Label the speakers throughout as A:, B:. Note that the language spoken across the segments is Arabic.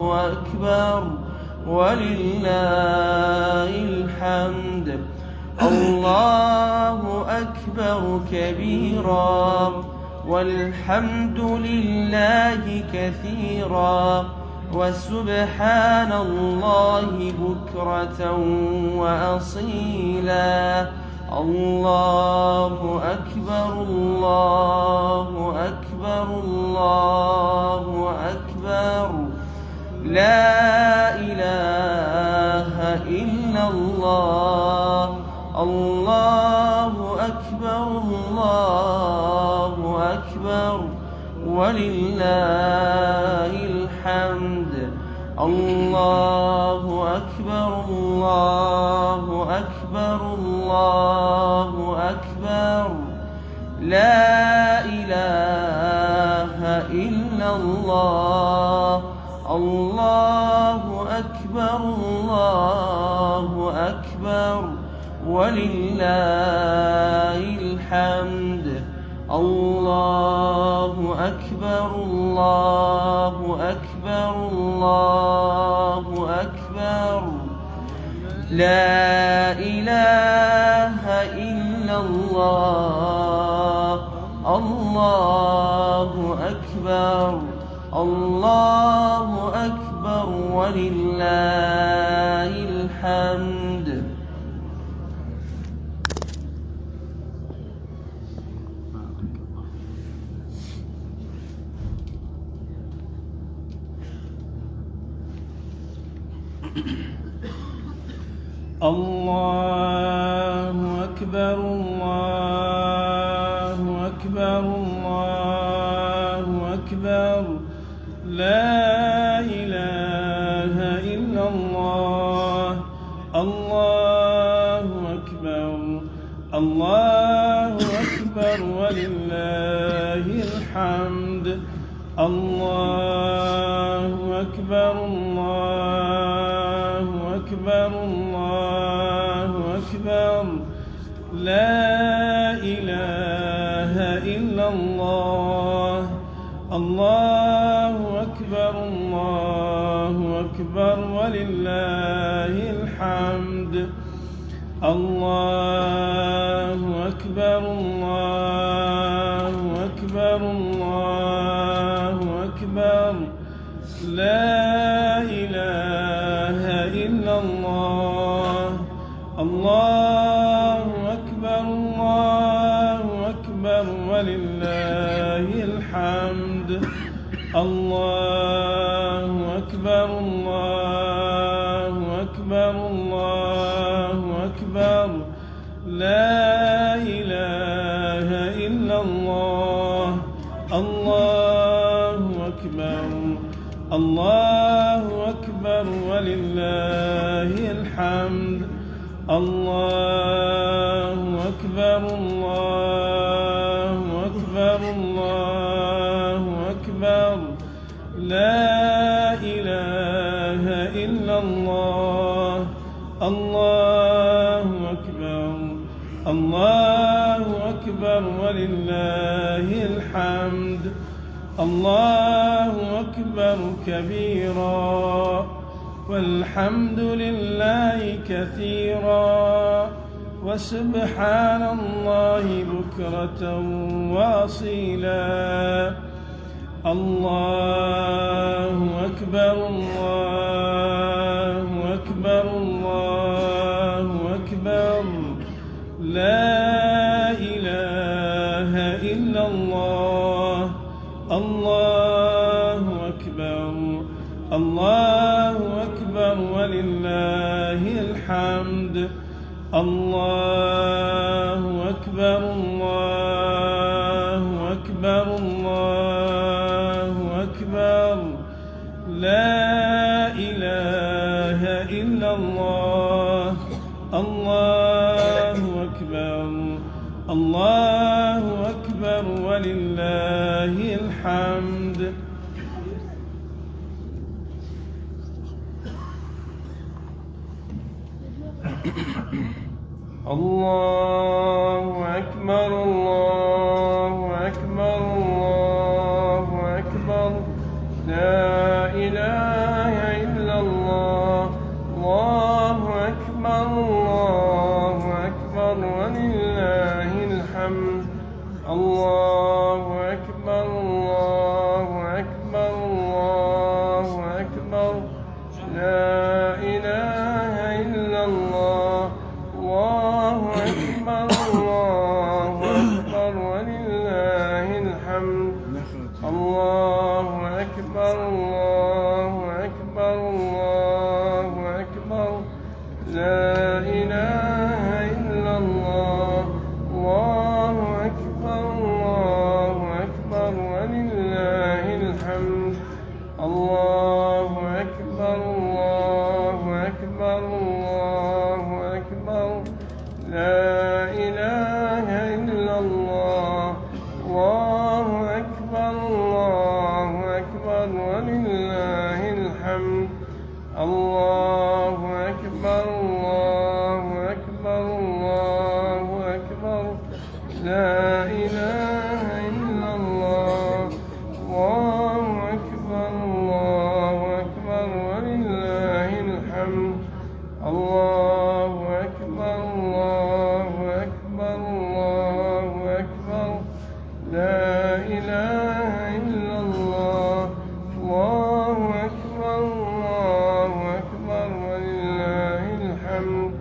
A: أكبر ولله الحمد. الله أكبر كبيرا والحمد لله كثيرا وسبحان الله بكرة وأصيلا. الله أكبر الله أكبر الله أكبر لا إله إلا الله. الله أكبر الله أكبر ولله الحمد. الله أكبر الله أكبر الله أكبر لا إله إلا الله. الله أكبر الله أكبر ولله الحمد. الله أكبر الله أكبر الله أكبر لا إله إلا الله. الله أكبر الله أكبر ولله الحمد.
B: الله أكبر الله أكبر الله أكبر لا إله إلا الله. الله أكبر الله أكبر ولله الحمد. الله أكبر الله أكبر الله أكبر لا إله إلا الله. الله أكبر الله أكبر ولله الحمد. الله أكبر الله أكبر الله أكبر لا إله إلا الله. الله أكبر الله أكبر ولله الحمد. الله أكبر الله أكبر الله أكبر لا إله إلا الله. الله أكبر الله أكبر ولله الحمد. الله أكبر الله أكبر الله أكبر لا إله إلا الله. الله أكبر الله أكبر ولله الحمد. الله أكبر كبيرا والحمد لله كثيرا وسبحان الله بكرة وأصيلا. الله أكبر الله أكبر الله أكبر لا إله إلا الله. الله أكبر الله أكبر ولله الحمد. الله أكبر الله أكبر الله أكبر لا إله إلا الله. الله أكبر الله أكبر ولله الحمد.
A: الله أكبر الله أكبر الله أكبر لا إله الله أكبر الله أكبر الله أكبر لا إله إلا الله الله أكبر الله أكبر ولله الحمد الله أكبر الله أكبر الله أكبر لا إله إلا الله الله أكبر الله أكبر ولله الحمد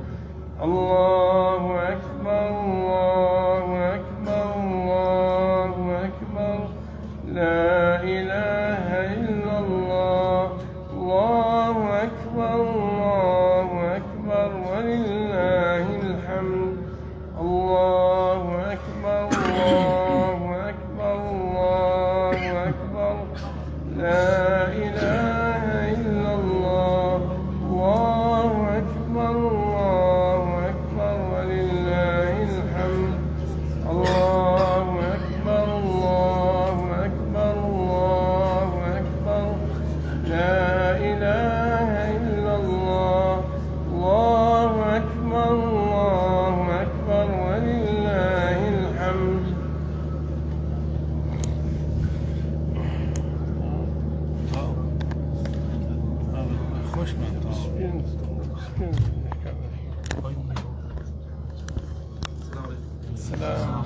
A: الله أكبر الله أكبر الله أكبر لا إله إلا الله الله أكبر الله أكبر ولله الحمد الله أكبر الله أكبر الله أكبر لا إله إلا الله الله أكبر الله أكبر ولله الحمد الله أكبر الله أكبر الله أكبر لا إله إلا الله الله أكبر الله أكبر ولله الحمد
B: خوش من السلام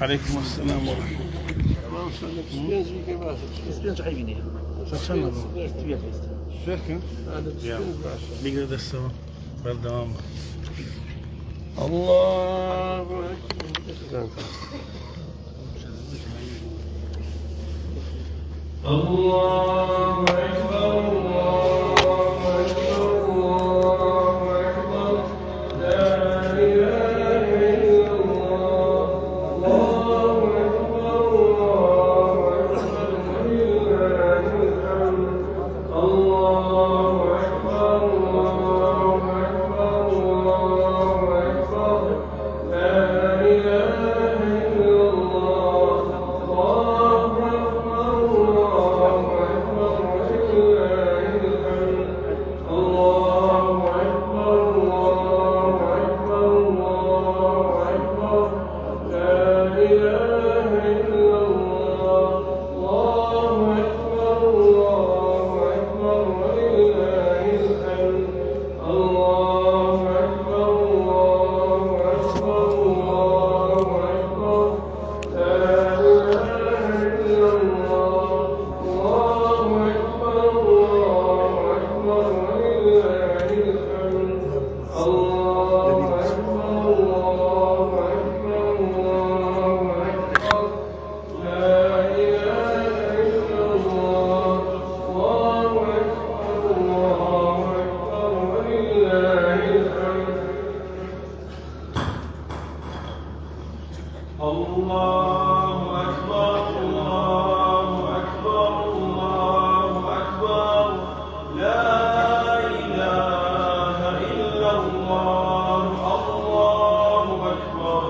B: عليكم السلام ورحمة الله السوا بالدوام
A: الله أكبر الله أكبر الله أكبر الله أكبر لا إله إلا الله الله أكبر الله أكبر ولله الحمد الله أكبر الله أكبر الله أكبر لا إله إلا الله الله أكبر الله أكبر ولله الحمد الله أكبر الله أكبر الله أكبر لا إله إلا الله الله أكبر الله أكبر ولله الحمد الله أكبر الله أكبر الله أكبر لا إله إلا الله الله أكبر الله أكبر ولله الحمد الله أكبر الله أكبر الله أكبر لا إله إلا الله الله أكبر الله أكبر ولله الحمد الله أكبر الله أكبر الله أكبر لا إله إلا الله الله أكبر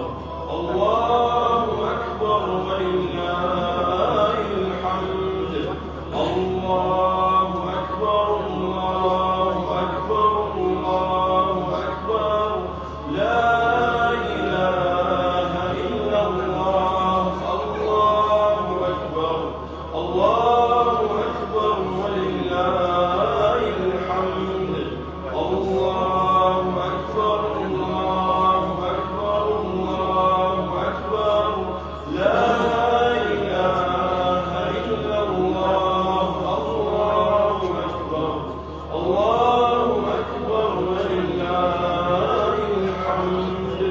A: الله أكبر ولله الحمد الله أكبر الله أكبر الله أكبر لا إله إلا الله الله أكبر الله أكبر ولله الحمد الله أكبر الله أكبر الله أكبر لا إله إلا الله الله أكبر الله أكبر ولله الحمد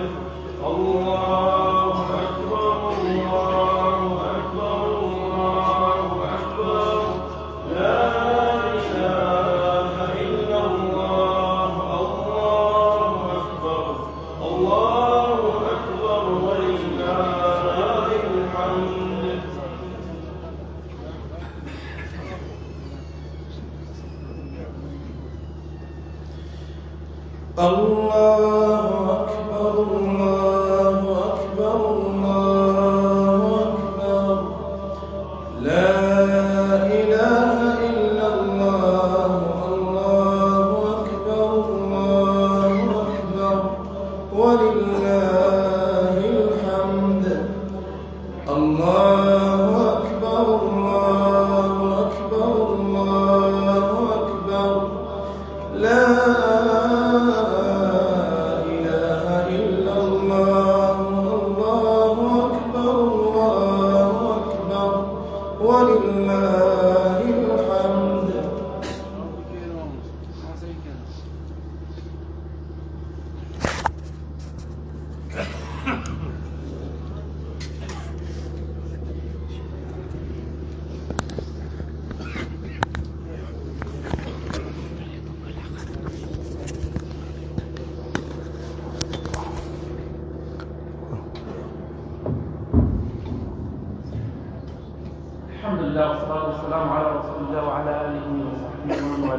A: الله أكبر الله أكبر الله أكبر لا إله إلا الله الله أكبر الله أكبر ولله الحمد الله أكبر الله أكبر الله أكبر لا إله إلا الله الله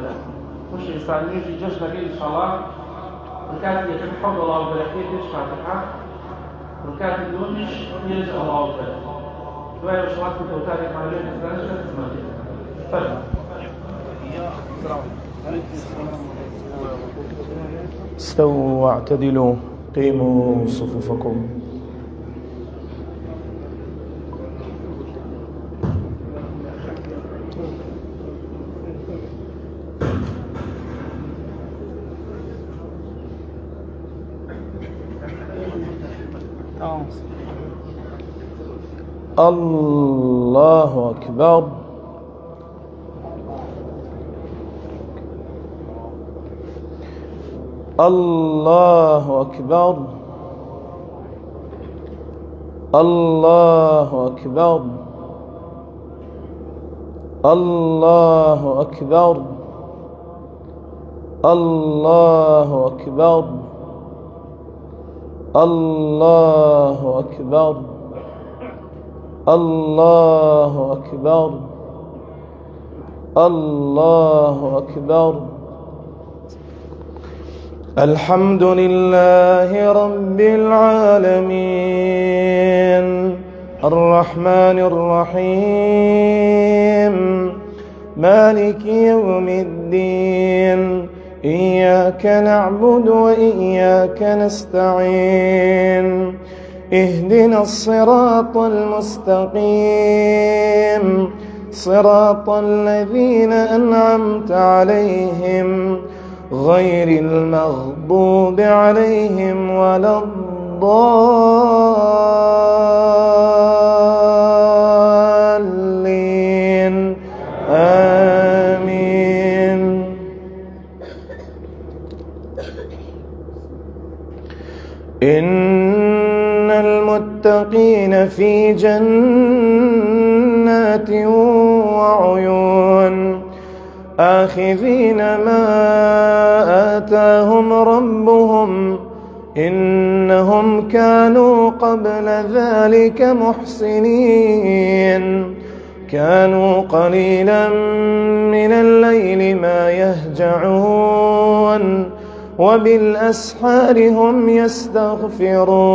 C: ولا مش إنسان يجي جشنا كده إن شاء الله ركعت يتحفظ الله وبركاته إيش فاتحة ركعت الدونش يرجع الله وبركاته شوية وشوات كنت وتاريخ معلومة إنسان شو تسمع كده
A: استووا واعتدلوا قيموا صفوفكم. الله أكبر. الله أكبر. الله أكبر. الله أكبر. الله أكبر. الله أكبر. الله أكبر. الله أكبر. الحمد لله رب العالمين الرحمن الرحيم مالك يوم الدين إياك نعبد وإياك نستعين اهدنا الصراط المستقيم صراط الذين أنعمت عليهم غير المغضوب عليهم ولا الضالين آمين. إن المتقين في جنات وعيون آخذين ما آتاهم ربهم إنهم كانوا قبل ذلك محسنين كانوا قليلا من الليل ما يهجعون وبالأسحار هم يستغفرون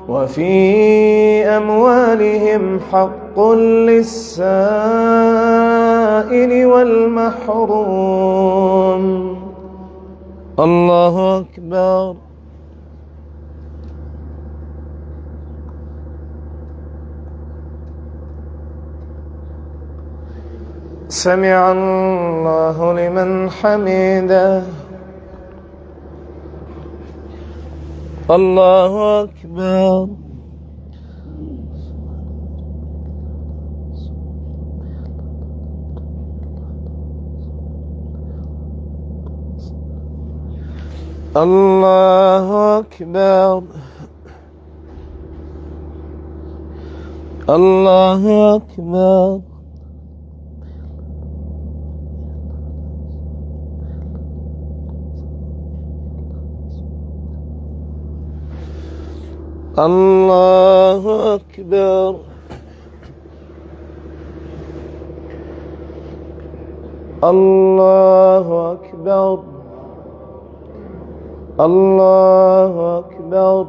A: وفي أموالهم حق للسائل والمحروم. الله أكبر. سمع الله لمن حمده. الله أكبر. الله أكبر. الله أكبر. الله أكبر. الله أكبر. الله أكبر.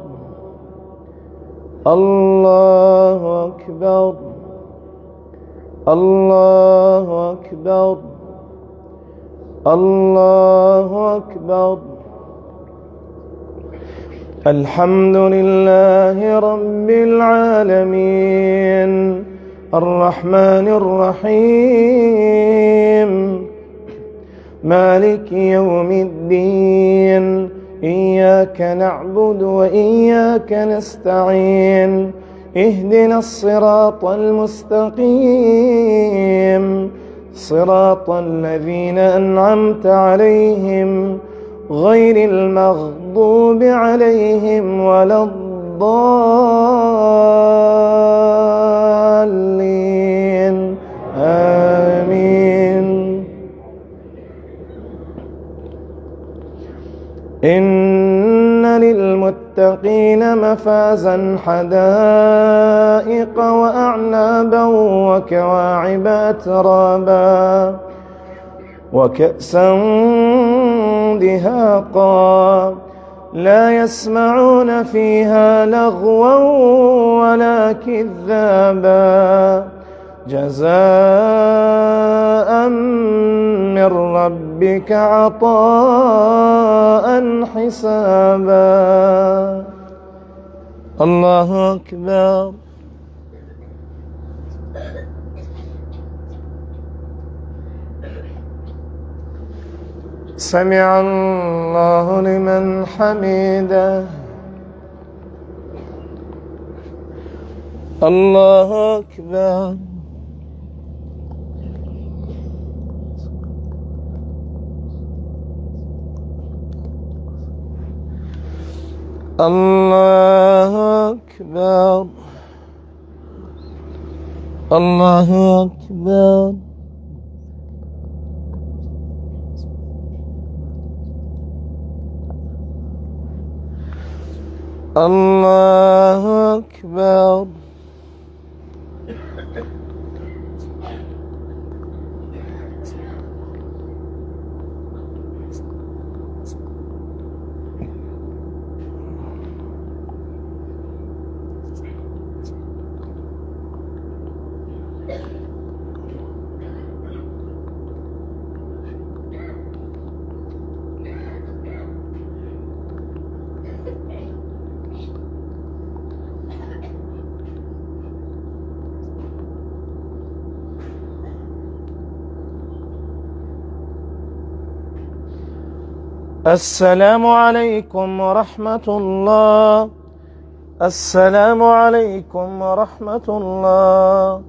A: الله أكبر. الله أكبر. الله أكبر. الحمد لله رب العالمين الرحمن الرحيم مالك يوم الدين إياك نعبد وإياك نستعين اهدنا الصراط المستقيم صراط الذين أنعمت عليهم غير المغضوب عليهم ولا الضالين آمين. إن للمتقين مفازا حدائق وأعنابا وكواعب أترابا وكأسا دهاقا لا يسمعون فيها لغوا ولا كذابا جزاء من ربك عطاء حسابا. الله أكبر. سمع الله لمن حمده. الله أكبر. الله أكبر. الله أكبر. الله أكبر. السلام عليكم ورحمة الله. السلام عليكم ورحمة الله.